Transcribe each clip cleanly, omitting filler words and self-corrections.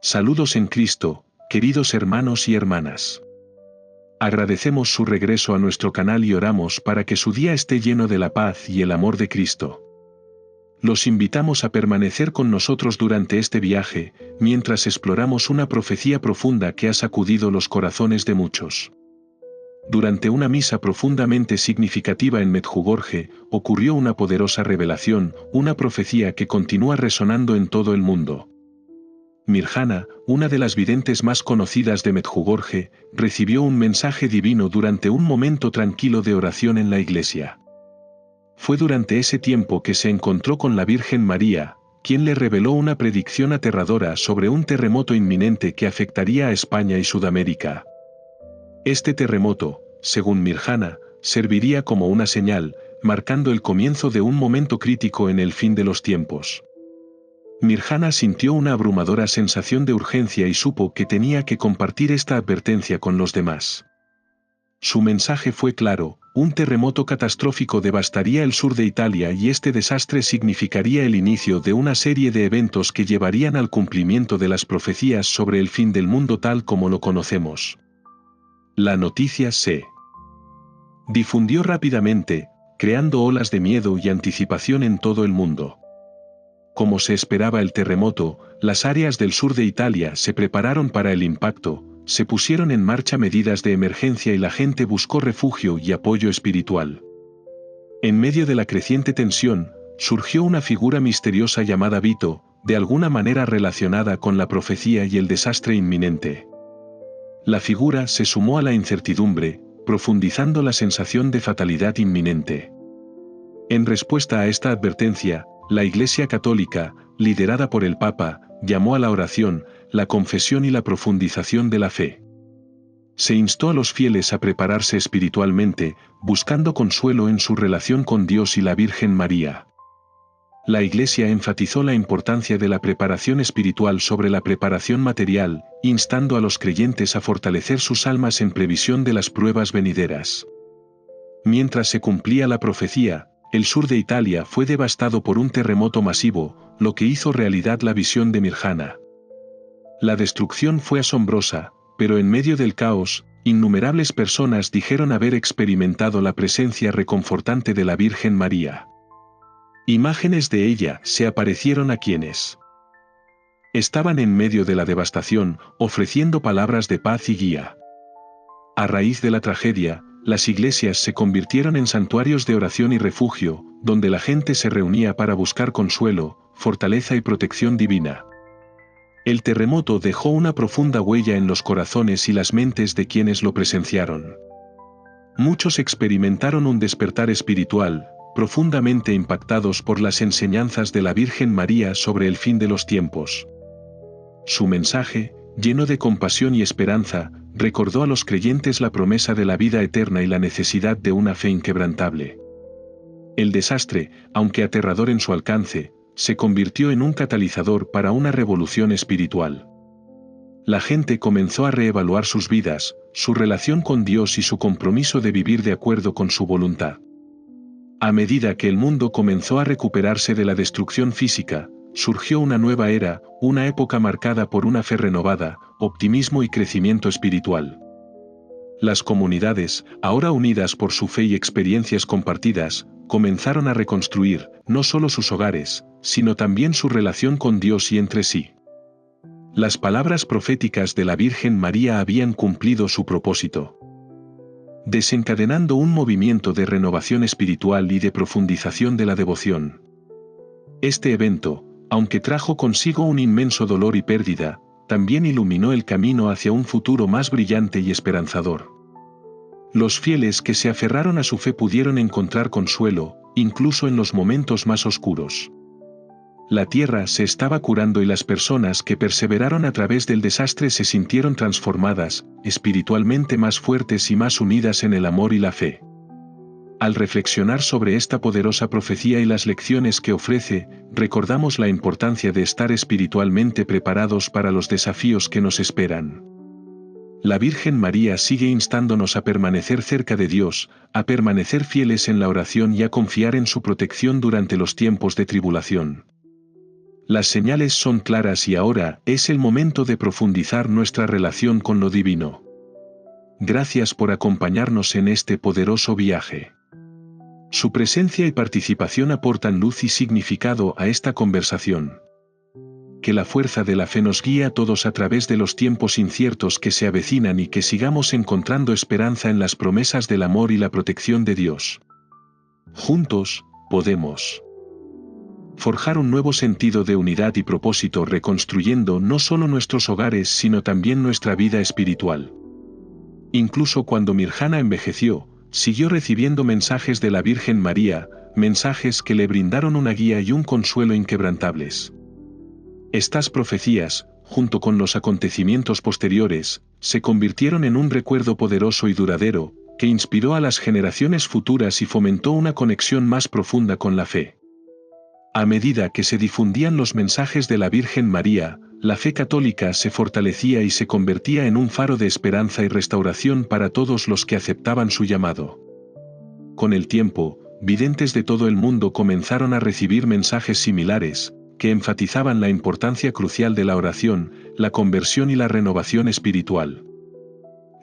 Saludos en Cristo, queridos hermanos y hermanas. Agradecemos su regreso a nuestro canal y oramos para que su día esté lleno de la paz y el amor de Cristo. Los invitamos a permanecer con nosotros durante este viaje, mientras exploramos una profecía profunda que ha sacudido los corazones de muchos. Durante una misa profundamente significativa en Medjugorje, ocurrió una poderosa revelación, una profecía que continúa resonando en todo el mundo. Mirjana, una de las videntes más conocidas de Medjugorje, recibió un mensaje divino durante un momento tranquilo de oración en la iglesia. Fue durante ese tiempo que se encontró con la Virgen María, quien le reveló una predicción aterradora sobre un terremoto inminente que afectaría a España y Sudamérica. Este terremoto, según Mirjana, serviría como una señal, marcando el comienzo de un momento crítico en el fin de los tiempos. Mirjana sintió una abrumadora sensación de urgencia y supo que tenía que compartir esta advertencia con los demás. Su mensaje fue claro: un terremoto catastrófico devastaría el sur de Italia y este desastre significaría el inicio de una serie de eventos que llevarían al cumplimiento de las profecías sobre el fin del mundo tal como lo conocemos. La noticia se difundió rápidamente, creando olas de miedo y anticipación en todo el mundo. Como se esperaba el terremoto, las áreas del sur de Italia se prepararon para el impacto, se pusieron en marcha medidas de emergencia y la gente buscó refugio y apoyo espiritual. En medio de la creciente tensión, surgió una figura misteriosa llamada Vito, de alguna manera relacionada con la profecía y el desastre inminente. La figura se sumó a la incertidumbre, profundizando la sensación de fatalidad inminente. En respuesta a esta advertencia, la Iglesia Católica, liderada por el Papa, llamó a la oración, la confesión y la profundización de la fe. Se instó a los fieles a prepararse espiritualmente, buscando consuelo en su relación con Dios y la Virgen María. La Iglesia enfatizó la importancia de la preparación espiritual sobre la preparación material, instando a los creyentes a fortalecer sus almas en previsión de las pruebas venideras. Mientras se cumplía la profecía, el sur de Italia fue devastado por un terremoto masivo, lo que hizo realidad la visión de Mirjana. La destrucción fue asombrosa, pero en medio del caos, innumerables personas dijeron haber experimentado la presencia reconfortante de la Virgen María. Imágenes de ella se aparecieron a quienes estaban en medio de la devastación, ofreciendo palabras de paz y guía. A raíz de la tragedia, las iglesias se convirtieron en santuarios de oración y refugio, donde la gente se reunía para buscar consuelo, fortaleza y protección divina. El terremoto dejó una profunda huella en los corazones y las mentes de quienes lo presenciaron. Muchos experimentaron un despertar espiritual, profundamente impactados por las enseñanzas de la Virgen María sobre el fin de los tiempos. Su mensaje, lleno de compasión y esperanza, recordó a los creyentes la promesa de la vida eterna y la necesidad de una fe inquebrantable. El desastre, aunque aterrador en su alcance, se convirtió en un catalizador para una revolución espiritual. La gente comenzó a reevaluar sus vidas, su relación con Dios y su compromiso de vivir de acuerdo con su voluntad. A medida que el mundo comenzó a recuperarse de la destrucción física, surgió una nueva era, una época marcada por una fe renovada, optimismo y crecimiento espiritual. Las comunidades, ahora unidas por su fe y experiencias compartidas, comenzaron a reconstruir, no solo sus hogares, sino también su relación con Dios y entre sí. Las palabras proféticas de la Virgen María habían cumplido su propósito, desencadenando un movimiento de renovación espiritual y de profundización de la devoción. Este evento, aunque trajo consigo un inmenso dolor y pérdida, también iluminó el camino hacia un futuro más brillante y esperanzador. Los fieles que se aferraron a su fe pudieron encontrar consuelo, incluso en los momentos más oscuros. La tierra se estaba curando y las personas que perseveraron a través del desastre se sintieron transformadas, espiritualmente más fuertes y más unidas en el amor y la fe. Al reflexionar sobre esta poderosa profecía y las lecciones que ofrece, recordamos la importancia de estar espiritualmente preparados para los desafíos que nos esperan. La Virgen María sigue instándonos a permanecer cerca de Dios, a permanecer fieles en la oración y a confiar en su protección durante los tiempos de tribulación. Las señales son claras y ahora es el momento de profundizar nuestra relación con lo divino. Gracias por acompañarnos en este poderoso viaje. Su presencia y participación aportan luz y significado a esta conversación. Que la fuerza de la fe nos guíe a todos a través de los tiempos inciertos que se avecinan y que sigamos encontrando esperanza en las promesas del amor y la protección de Dios. Juntos, podemos forjar un nuevo sentido de unidad y propósito reconstruyendo no solo nuestros hogares sino también nuestra vida espiritual. Incluso cuando Mirjana envejeció, siguió recibiendo mensajes de la Virgen María, mensajes que le brindaron una guía y un consuelo inquebrantables. Estas profecías, junto con los acontecimientos posteriores, se convirtieron en un recuerdo poderoso y duradero, que inspiró a las generaciones futuras y fomentó una conexión más profunda con la fe. A medida que se difundían los mensajes de la Virgen María, la fe católica se fortalecía y se convertía en un faro de esperanza y restauración para todos los que aceptaban su llamado. Con el tiempo, videntes de todo el mundo comenzaron a recibir mensajes similares, que enfatizaban la importancia crucial de la oración, la conversión y la renovación espiritual.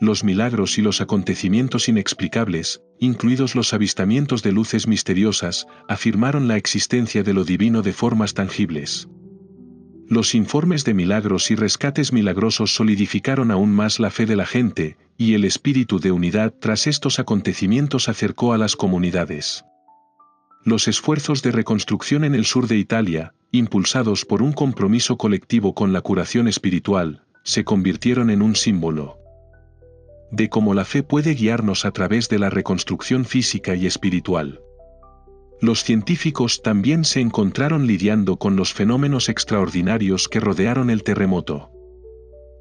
Los milagros y los acontecimientos inexplicables, incluidos los avistamientos de luces misteriosas, afirmaron la existencia de lo divino de formas tangibles. Los informes de milagros y rescates milagrosos solidificaron aún más la fe de la gente, y el espíritu de unidad tras estos acontecimientos acercó a las comunidades. Los esfuerzos de reconstrucción en el sur de Italia, impulsados por un compromiso colectivo con la curación espiritual, se convirtieron en un símbolo de cómo la fe puede guiarnos a través de la reconstrucción física y espiritual. Los científicos también se encontraron lidiando con los fenómenos extraordinarios que rodearon el terremoto.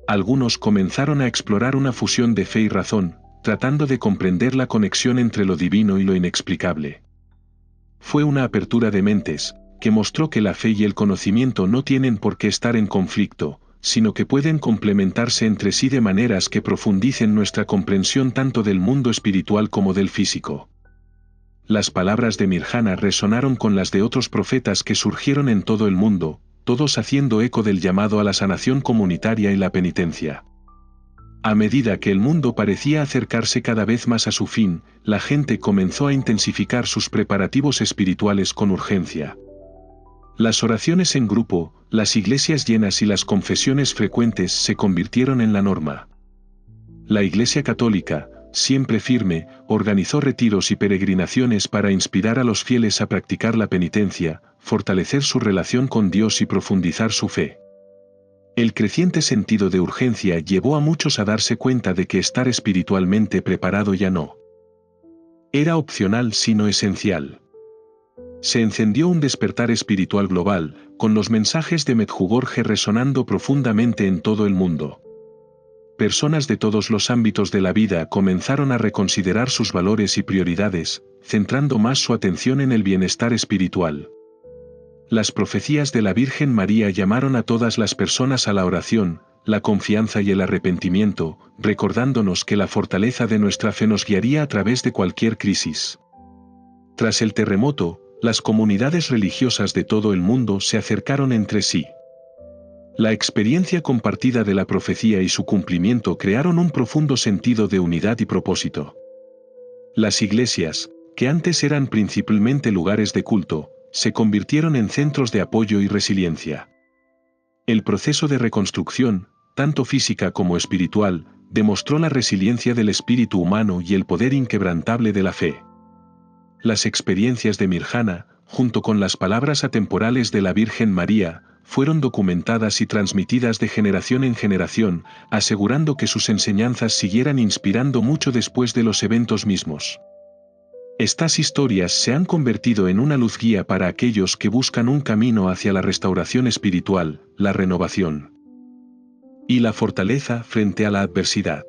Algunos comenzaron a explorar una fusión de fe y razón, tratando de comprender la conexión entre lo divino y lo inexplicable. Fue una apertura de mentes, que mostró que la fe y el conocimiento no tienen por qué estar en conflicto, sino que pueden complementarse entre sí de maneras que profundicen nuestra comprensión tanto del mundo espiritual como del físico. Las palabras de Mirjana resonaron con las de otros profetas que surgieron en todo el mundo, todos haciendo eco del llamado a la sanación comunitaria y la penitencia. A medida que el mundo parecía acercarse cada vez más a su fin, la gente comenzó a intensificar sus preparativos espirituales con urgencia. Las oraciones en grupo, las iglesias llenas y las confesiones frecuentes se convirtieron en la norma. La Iglesia Católica, siempre firme, organizó retiros y peregrinaciones para inspirar a los fieles a practicar la penitencia, fortalecer su relación con Dios y profundizar su fe. El creciente sentido de urgencia llevó a muchos a darse cuenta de que estar espiritualmente preparado ya no era opcional sino esencial. Se encendió un despertar espiritual global, con los mensajes de Medjugorje resonando profundamente en todo el mundo. Personas de todos los ámbitos de la vida comenzaron a reconsiderar sus valores y prioridades, centrando más su atención en el bienestar espiritual. Las profecías de la Virgen María llamaron a todas las personas a la oración, la confianza y el arrepentimiento, recordándonos que la fortaleza de nuestra fe nos guiaría a través de cualquier crisis. Tras el terremoto, las comunidades religiosas de todo el mundo se acercaron entre sí. La experiencia compartida de la profecía y su cumplimiento crearon un profundo sentido de unidad y propósito. Las iglesias, que antes eran principalmente lugares de culto, se convirtieron en centros de apoyo y resiliencia. El proceso de reconstrucción, tanto física como espiritual, demostró la resiliencia del espíritu humano y el poder inquebrantable de la fe. Las experiencias de Mirjana, junto con las palabras atemporales de la Virgen María, fueron documentadas y transmitidas de generación en generación, asegurando que sus enseñanzas siguieran inspirando mucho después de los eventos mismos. Estas historias se han convertido en una luz guía para aquellos que buscan un camino hacia la restauración espiritual, la renovación y la fortaleza frente a la adversidad.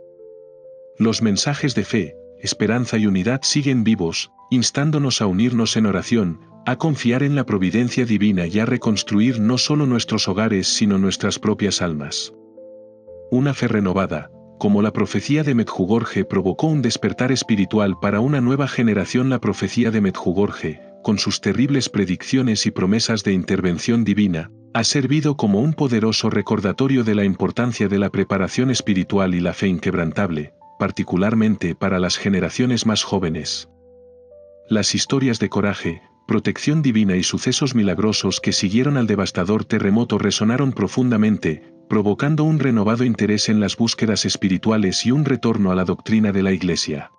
Los mensajes de fe, esperanza y unidad siguen vivos, instándonos a unirnos en oración, a confiar en la providencia divina y a reconstruir no solo nuestros hogares sino nuestras propias almas. Una fe renovada, como la profecía de Medjugorje provocó un despertar espiritual para una nueva generación. La profecía de Medjugorje, con sus terribles predicciones y promesas de intervención divina, Ha servido como un poderoso recordatorio de la importancia de la preparación espiritual y la fe inquebrantable, particularmente para las generaciones más jóvenes. Las historias de coraje, protección divina y sucesos milagrosos que siguieron al devastador terremoto resonaron profundamente, provocando un renovado interés en las búsquedas espirituales y un retorno a la doctrina de la Iglesia.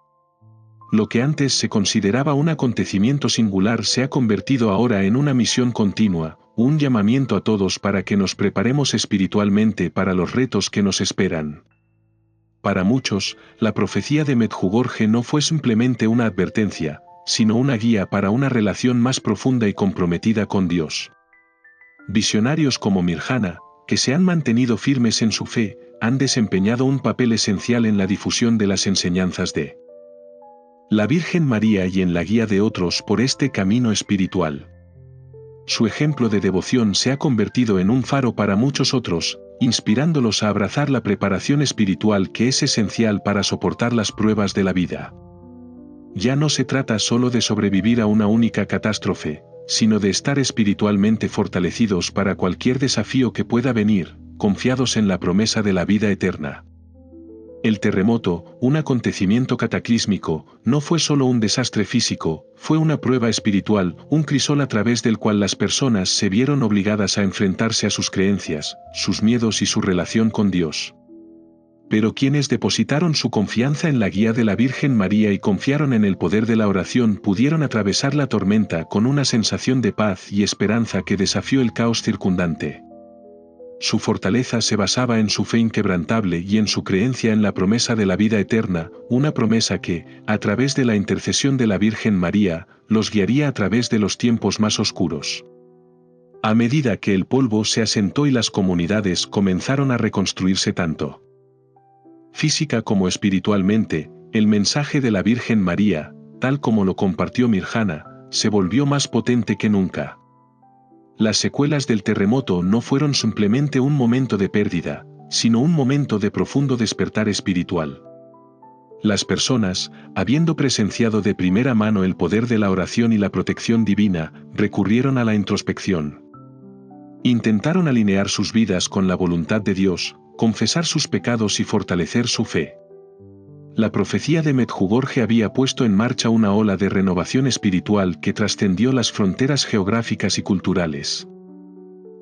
Lo que antes se consideraba un acontecimiento singular se ha convertido ahora en una misión continua, un llamamiento a todos para que nos preparemos espiritualmente para los retos que nos esperan. Para muchos, la profecía de Medjugorje no fue simplemente una advertencia, sino una guía para una relación más profunda y comprometida con Dios. Visionarios como Mirjana, que se han mantenido firmes en su fe, han desempeñado un papel esencial en la difusión de las enseñanzas de la Virgen María y en la guía de otros por este camino espiritual. Su ejemplo de devoción se ha convertido en un faro para muchos otros, inspirándolos a abrazar la preparación espiritual que es esencial para soportar las pruebas de la vida. Ya no se trata solo de sobrevivir a una única catástrofe, sino de estar espiritualmente fortalecidos para cualquier desafío que pueda venir, confiados en la promesa de la vida eterna. El terremoto, un acontecimiento cataclísmico, no fue solo un desastre físico, fue una prueba espiritual, un crisol a través del cual las personas se vieron obligadas a enfrentarse a sus creencias, sus miedos y su relación con Dios. Pero quienes depositaron su confianza en la guía de la Virgen María y confiaron en el poder de la oración pudieron atravesar la tormenta con una sensación de paz y esperanza que desafió el caos circundante. Su fortaleza se basaba en su fe inquebrantable y en su creencia en la promesa de la vida eterna, una promesa que, a través de la intercesión de la Virgen María, los guiaría a través de los tiempos más oscuros. A medida que el polvo se asentó y las comunidades comenzaron a reconstruirse tanto física como espiritualmente, el mensaje de la Virgen María, tal como lo compartió Mirjana, se volvió más potente que nunca. Las secuelas del terremoto no fueron simplemente un momento de pérdida, sino un momento de profundo despertar espiritual. Las personas, habiendo presenciado de primera mano el poder de la oración y la protección divina, recurrieron a la introspección. Intentaron alinear sus vidas con la voluntad de Dios, confesar sus pecados y fortalecer su fe. La profecía de Medjugorje había puesto en marcha una ola de renovación espiritual que trascendió las fronteras geográficas y culturales.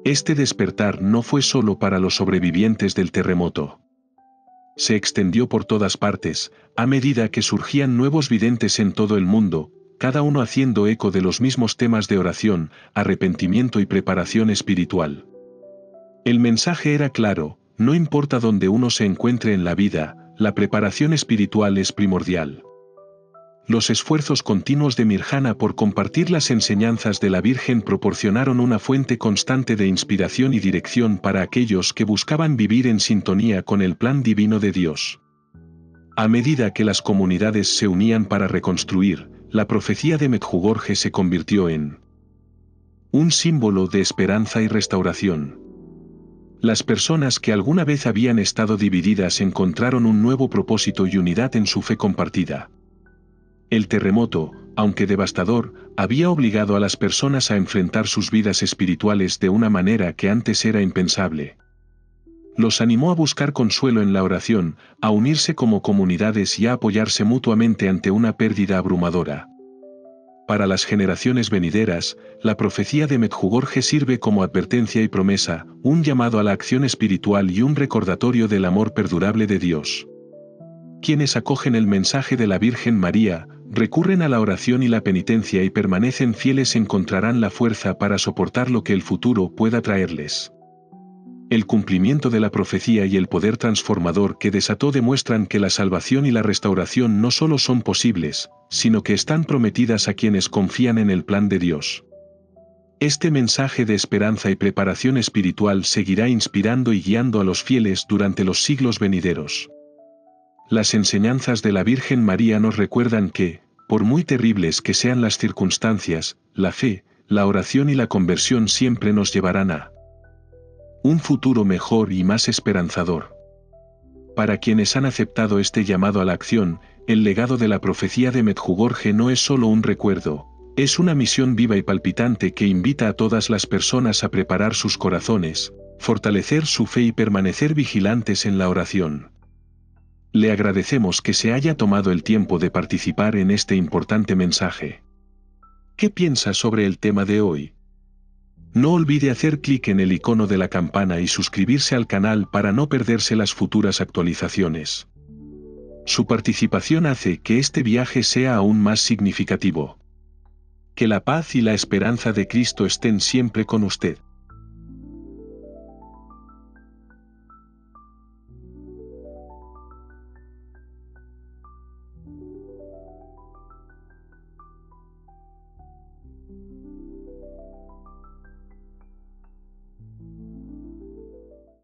Este despertar no fue solo para los sobrevivientes del terremoto. Se extendió por todas partes, a medida que surgían nuevos videntes en todo el mundo, cada uno haciendo eco de los mismos temas de oración, arrepentimiento y preparación espiritual. El mensaje era claro: no importa dónde uno se encuentre en la vida, la preparación espiritual es primordial. Los esfuerzos continuos de Mirjana por compartir las enseñanzas de la Virgen proporcionaron una fuente constante de inspiración y dirección para aquellos que buscaban vivir en sintonía con el plan divino de Dios. A medida que las comunidades se unían para reconstruir, la profecía de Medjugorje se convirtió en un símbolo de esperanza y restauración. Las personas que alguna vez habían estado divididas encontraron un nuevo propósito y unidad en su fe compartida. El terremoto, aunque devastador, había obligado a las personas a enfrentar sus vidas espirituales de una manera que antes era impensable. Los animó a buscar consuelo en la oración, a unirse como comunidades y a apoyarse mutuamente ante una pérdida abrumadora. Para las generaciones venideras, la profecía de Medjugorje sirve como advertencia y promesa, un llamado a la acción espiritual y un recordatorio del amor perdurable de Dios. Quienes acogen el mensaje de la Virgen María, recurren a la oración y la penitencia y permanecen fieles encontrarán la fuerza para soportar lo que el futuro pueda traerles. El cumplimiento de la profecía y el poder transformador que desató demuestran que la salvación y la restauración no solo son posibles, sino que están prometidas a quienes confían en el plan de Dios. Este mensaje de esperanza y preparación espiritual seguirá inspirando y guiando a los fieles durante los siglos venideros. Las enseñanzas de la Virgen María nos recuerdan que, por muy terribles que sean las circunstancias, la fe, la oración y la conversión siempre nos llevarán a un futuro mejor y más esperanzador. Para quienes han aceptado este llamado a la acción, el legado de la profecía de Medjugorje no es solo un recuerdo, Es una misión viva y palpitante que invita a todas las personas a preparar sus corazones, fortalecer su fe y permanecer vigilantes en la oración. Le agradecemos que se haya tomado el tiempo de participar en este importante mensaje. ¿Qué piensa sobre el tema de hoy? No olvide hacer clic en el icono de la campana y suscribirse al canal para no perderse las futuras actualizaciones. Su participación hace que este viaje sea aún más significativo. Que la paz y la esperanza de Cristo estén siempre con usted.